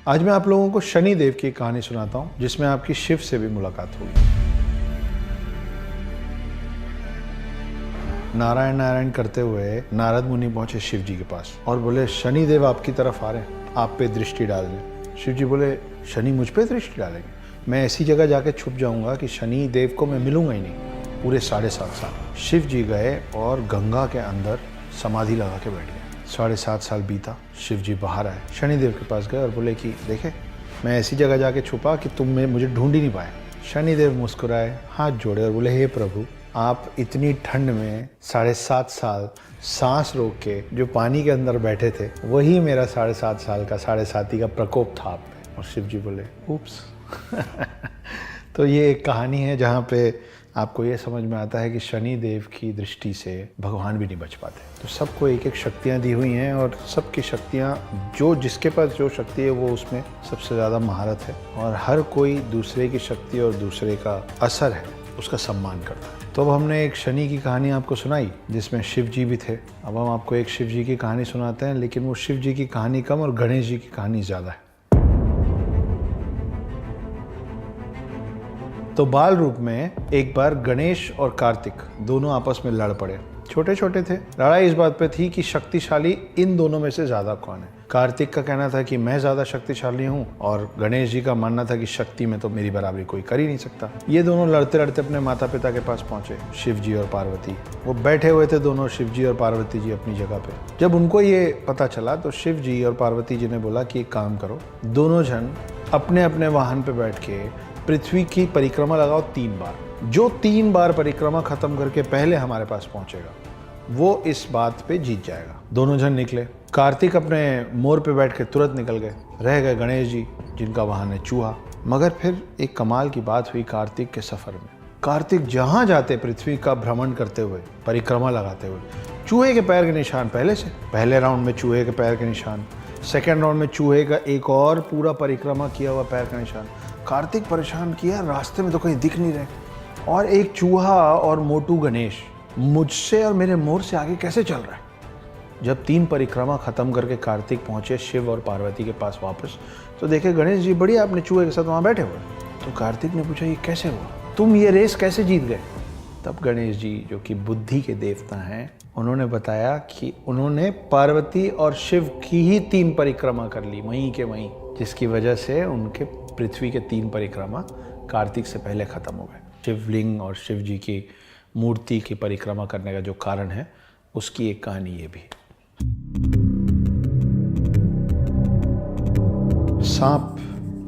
आज मैं आप लोगों को शनि देव की कहानी सुनाता हूँ जिसमें आपकी शिव से भी मुलाकात होगी। नारायण नारायण करते हुए नारद मुनि पहुंचे शिव जी के पास और बोले, शनि देव आपकी तरफ आ रहे हैं, आप पे दृष्टि डालने। शिव जी बोले, शनि मुझ पे दृष्टि डालेंगे? मैं ऐसी जगह जाके छुप जाऊंगा कि शनि देव को मैं मिलूंगा ही नहीं पूरे 7.5 साल। शिव जी गए और गंगा के अंदर समाधि लगा के बैठ गए। 7.5 साल बीता, शिव जी बाहर आए, शनिदेव के पास गए और बोले कि देखे, मैं ऐसी जगह जाके छुपा कि तुम मुझे ढूंढ ही नहीं पाए। शनिदेव मुस्कुराए, हाथ जोड़े और बोले, हे प्रभु, आप इतनी ठंड में 7.5 साल सांस रोक के जो पानी के अंदर बैठे थे, वही मेरा 7.5 साल का 7.5 का प्रकोप था आप पे। और शिव जी बोले, उप्स। तो ये एक कहानी है जहाँ पे आपको ये समझ में आता है कि शनि देव की दृष्टि से भगवान भी नहीं बच पाते। तो सबको एक एक शक्तियाँ दी हुई हैं और सबकी शक्तियाँ, जो जिसके पास जो शक्ति है वो उसमें सबसे ज़्यादा महारत है, और हर कोई दूसरे की शक्ति और दूसरे का असर है उसका सम्मान करता है। तो अब हमने एक शनि की कहानी आपको सुनाई जिसमें शिव जी भी थे। अब हम आपको एक शिव जी की कहानी सुनाते हैं, लेकिन वो शिव जी की कहानी कम और गणेश जी की कहानी ज़्यादा है। तो बाल रूप में एक बार गणेश और कार्तिक दोनों आपस में लड़ पड़े। छोटे छोटे थे। लड़ाई इस बात पे थी कि शक्तिशाली इन दोनों में से ज्यादा कौन है। कार्तिक का कहना था कि मैं ज्यादा शक्तिशाली हूँ, और गणेश जी का मानना था कि शक्ति में तो मेरी बराबरी कोई कर ही नहीं सकता। ये दोनों लड़ते लड़ते अपने माता पिता के पास पहुंचे, शिव जी और पार्वती। वो बैठे हुए थे दोनों, शिव जी और पार्वती जी अपनी जगह पे। जब उनको ये पता चला तो शिव जी और पार्वती जी ने बोला कि एक काम करो, दोनों जन अपने अपने वाहन पे बैठ के पृथ्वी की परिक्रमा लगाओ 3 बार। जो 3 बार परिक्रमा खत्म करके पहले हमारे पास पहुंचेगा वो इस बात पे जीत जाएगा। दोनों जन निकले। कार्तिक अपने मोर पे बैठ के तुरंत निकल गए। रह गए गणेश जी, जिनका वाहन है चूहा। मगर फिर एक कमाल की बात हुई कार्तिक के सफर में। कार्तिक जहां जाते पृथ्वी का भ्रमण करते हुए, परिक्रमा लगाते हुए, चूहे के पैर के निशान पहले से। पहले राउंड में चूहे के पैर के निशान, सेकेंड राउंड में चूहे का एक और पूरा परिक्रमा किया हुआ पैर का निशान। कार्तिक परेशान किया, रास्ते में तो कहीं दिख नहीं रहे, और एक चूहा और मोटू गणेश मुझसे और मेरे मोर से आगे कैसे चल रहा है। जब 3 परिक्रमा खत्म करके कार्तिक पहुंचे शिव और पार्वती के पास वापस, तो देखे गणेश जी बढ़िया अपने चूहे के साथ वहां बैठे हुए। तो कार्तिक ने पूछा, ये कैसे हुआ, तुम ये रेस कैसे जीत गए? तब गणेश जी, जो कि बुद्धि के देवता हैं, उन्होंने बताया कि उन्होंने पार्वती और शिव की ही 3 परिक्रमा कर ली वहीं के वहीं, जिसकी वजह से उनके पृथ्वी के 3 परिक्रमा कार्तिक से पहले खत्म हो गए। शिवलिंग और शिव जी की मूर्ति की परिक्रमा करने का जो कारण है, उसकी एक कहानी ये भी। सांप,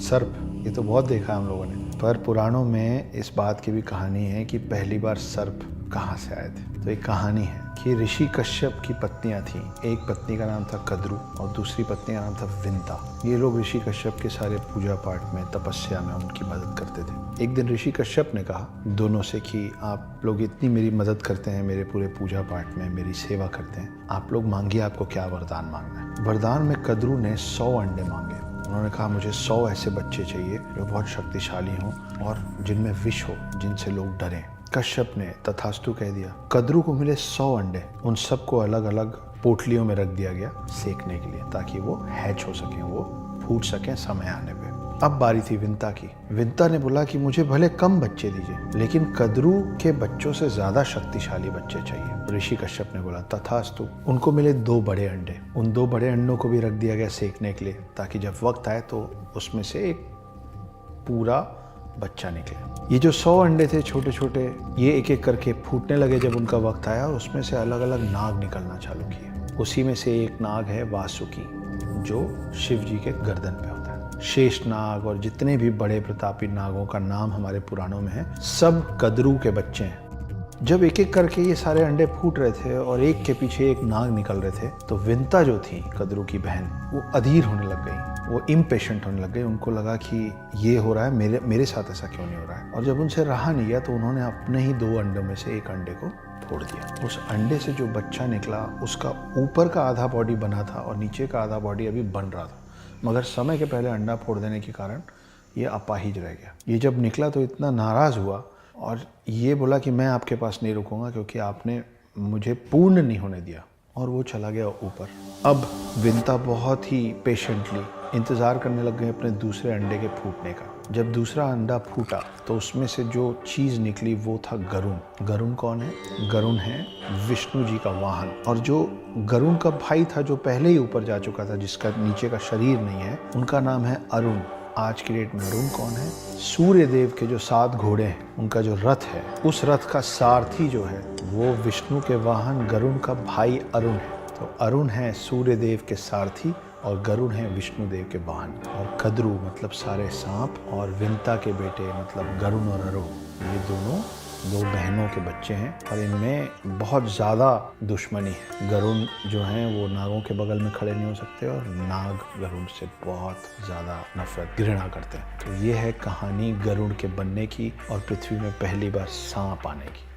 सर्प, ये तो बहुत देखा हम लोगों ने, पर पुराणों में इस बात की भी कहानी है कि पहली बार सर्प कहाँ से आए थे। तो एक कहानी है कि ऋषि कश्यप की पत्नियां थीं। एक पत्नी का नाम था कद्रू और दूसरी पत्नी का नाम था विंता। ये लोग ऋषि कश्यप के सारे पूजा पाठ में, तपस्या में उनकी मदद करते थे। एक दिन ऋषि कश्यप ने कहा दोनों से कि आप लोग इतनी मेरी मदद करते हैं, मेरे पूरे पूजा पाठ में मेरी सेवा करते हैं, आप लोग मांगिए आपको क्या वरदान मांगना है। वरदान में कद्रू ने 100 अंडे मांगे। उन्होंने कहा, मुझे 100 ऐसे बच्चे चाहिए जो बहुत शक्तिशाली हों और जिनमें विष हो, जिनसे लोग डरें। कश्यप ने तथास्तु कह दिया। कद्रू को मिले 100 अंडे। उन सबको अलग अलग पोटलियों में रख दिया गया सेकने के लिए, ताकि वो हैच हो सकें, वो फूट सकें समय आने पे। अब बारी थी विंता की। विंता ने बोला कि मुझे भले कम बच्चे दीजिए, लेकिन कद्रू के बच्चों से ज्यादा शक्तिशाली बच्चे चाहिए। ऋषि कश्यप ने बोला तथास्तु। उनको मिले 2 बड़े अंडे। उन 2 बड़े अंडों को भी रख दिया गया सेकने के लिए, ताकि जब वक्त आए तो उसमें से एक पूरा बच्चा निकले। ये जो 100 अंडे थे छोटे छोटे, ये एक एक करके फूटने लगे। जब उनका वक्त आया, उसमें से अलग अलग नाग निकलना चालू किए। उसी में से एक नाग है वासुकी, जो शिव जी के गर्दन पे होता है। शेष नाग और जितने भी बड़े प्रतापी नागों का नाम हमारे पुराणों में है, सब कद्रू के बच्चे हैं। जब एक एक करके ये सारे अंडे फूट रहे थे और एक के पीछे एक नाग निकल रहे थे, तो विंता जो थी कद्रू की बहन, वो अधीर होने लग गई, वो इम्पेशेंट होने लग गई। उनको लगा कि ये हो रहा है, मेरे साथ ऐसा क्यों नहीं हो रहा है। और जब उनसे रहा नहीं गया तो उन्होंने अपने ही 2 अंडों में से एक अंडे को फोड़ दिया। उस अंडे से जो बच्चा निकला, उसका ऊपर का आधा बॉडी बना था और नीचे का आधा बॉडी अभी बन रहा था, मगर समय के पहले अंडा फोड़ देने के कारण ये अपाहिज रह गया। ये जब निकला तो इतना नाराज हुआ और ये बोला कि मैं आपके पास नहीं रुकूंगा, क्योंकि आपने मुझे पूर्ण नहीं होने दिया, और वो चला गया ऊपर। अब विंता बहुत ही पेशेंटली इंतज़ार करने लग गए अपने दूसरे अंडे के फूटने का। जब दूसरा अंडा फूटा तो उसमें से जो चीज़ निकली वो था गरुण। गरुण कौन है? गरुण है विष्णु जी का वाहन। और जो गरुण का भाई था जो पहले ही ऊपर जा चुका था, जिसका नीचे का शरीर नहीं है, उनका नाम है अरुण। आज की डेट में अरुण कौन है? सूर्य देव के जो 7 घोड़े हैं, उनका जो रथ है, उस रथ का सारथी जो है वो विष्णु के वाहन गरुण का भाई अरुण है। तो अरुण है सूर्य देव के सारथी और गरुण है विष्णु देव के वाहन। और कद्रू मतलब सारे सांप, और विंता के बेटे मतलब गरुण और अरुण, ये दोनों 2 बहनों के बच्चे हैं और इनमें बहुत ज़्यादा दुश्मनी है। गरुण जो हैं वो नागों के बगल में खड़े नहीं हो सकते और नाग गरुण से बहुत ज़्यादा नफरत, घृणा करते हैं। तो ये है कहानी गरुड़ के बनने की और पृथ्वी में पहली बार सांप आने की।